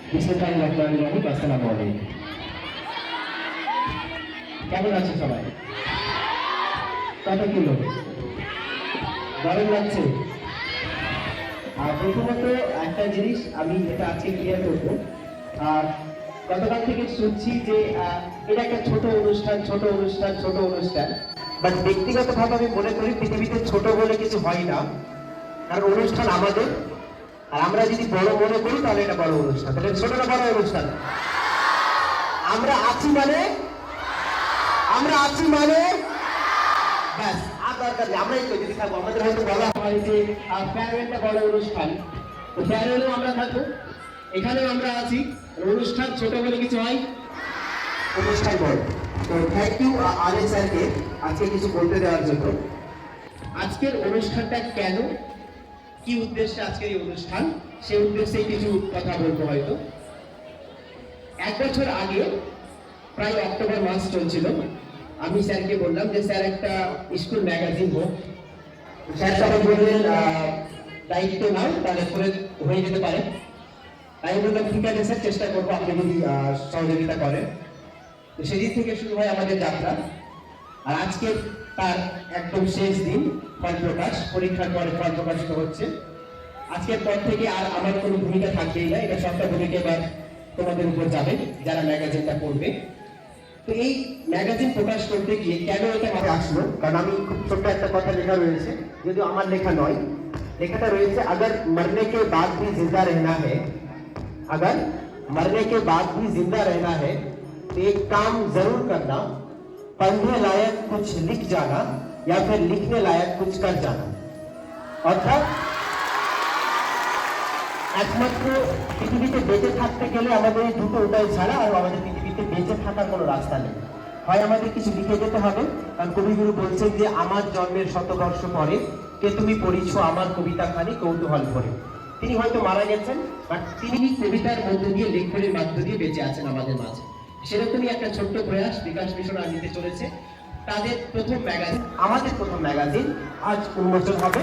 আসসালামু আলাইকুম। কেমন আছে সবাই? কত কিলো? গরম লাগছে? আর প্রথমত একটা জিনিস আমি এটা আজকে ক্লিয়ার করবো। আর গতকাল থেকে শুনছি যে এটা একটা ছোট অনুষ্ঠান। বাট ব্যক্তিগতভাবে আমি মনে করি পৃথিবীতে ছোট বলে কিছু হয় না, কারণ অনুষ্ঠান আমাদের। আর আমরা যদি বড় মনে করি তাহলে এটা বড় অনুষ্ঠান। তাহলে ছোট না বড় অনুষ্ঠান? আমরা আছি মানে ব্যাস, আর দরকার নেই। আমরাই তো যদি থাকবো, আমাদের হয়তো বলা হয় যে ফেয়ারওয়েলটা বড় অনুষ্ঠান, তো ফেয়ারওয়েলেও আমরা থাকবো, এখানেও আমরা আছি। অনুষ্ঠান ছোট বলে কিছু হয়, অনুষ্ঠান বড়। তো থ্যাংক ইউ আরে স্যারকে আজকে কিছু বলতে দেওয়ার জন্য। আজকের অনুষ্ঠানটা কেন, কি উদ্দেশ্যে আজকের এই অনুষ্ঠান, সেই উদ্দেশ্যে কিছু কথা বলবো। হয়তো 1 বছর আগে, প্রায় অক্টোবর মাস চলছিল, আমি স্যারকে বললাম যে স্যার একটা স্কুল ম্যাগাজিন হোক। স্যার তখন বললেন দায়িত্ব নাও, তাহলে করে হয়ে যেতে পারে। আমি বললাম ঠিক আছে স্যার, চেষ্টা করবো, আপনি যদি সহযোগিতা করেন। তো সেদিন থেকে শুরু হয় আমাদের যাত্রা। আর আজকে তার একদম শেষ দিন, ফল প্রকাশ, পরীক্ষার পরে ফল প্রকাশিত হচ্ছে। আজকের পর থেকে আর আমার কোনো ভূমিকা থাকবেই না, এটা সবটা ভূমিকা এবার তোমাদের উপর যাবে যারা ম্যাগাজিনটা পড়বে। তো এই ম্যাগাজিন প্রকাশ করতে গিয়ে কেন এটা মাথায় আসলো, কারণ আমি খুব ছোট্ট একটা কথা লেখা রয়েছে, যদিও আমার লেখা নয়, লেখাটা রয়েছে अगर मरने के बाद भी जिंदा रहना है, अगर मरने के बाद भी जिंदा रहना है तो एक काम जरूर करना, पढ़ने लायक कुछ लिख जाना या फिर लिखने लायक कुछ कर जाना। অর্থাৎ একমাত্র পৃথিবীতে বেঁচে থাকতে গেলে আমাদের এই দুটো উপায় ছাড়া আর আমাদের পৃথিবীতে বেঁচে থাকার কোনো রাস্তা নেই। হয় আমাদের কিছু লিখে যেতে হবে, কারণ কবিগুরু বলছেন যে আমার জন্মের 100 বর্ষ পরে কে তুমি পড়িছ আমার কবিতা খানি কৌতূহল ভরে। তিনি হয়তো মারা গেছেন, বাট তিনি কবিতার মধ্য দিয়ে, লেখনের মাধ্য দিয়ে বেঁচে আছেন আমাদের মাঝে। সেরকমই একটা ছোট্ট প্রয়াস বিকাশ মিশন আজ নিতে চলেছে। তাদের প্রথম ম্যাগাজিন, আমাদের প্রথম ম্যাগাজিন আজ উন্মোচন হবে।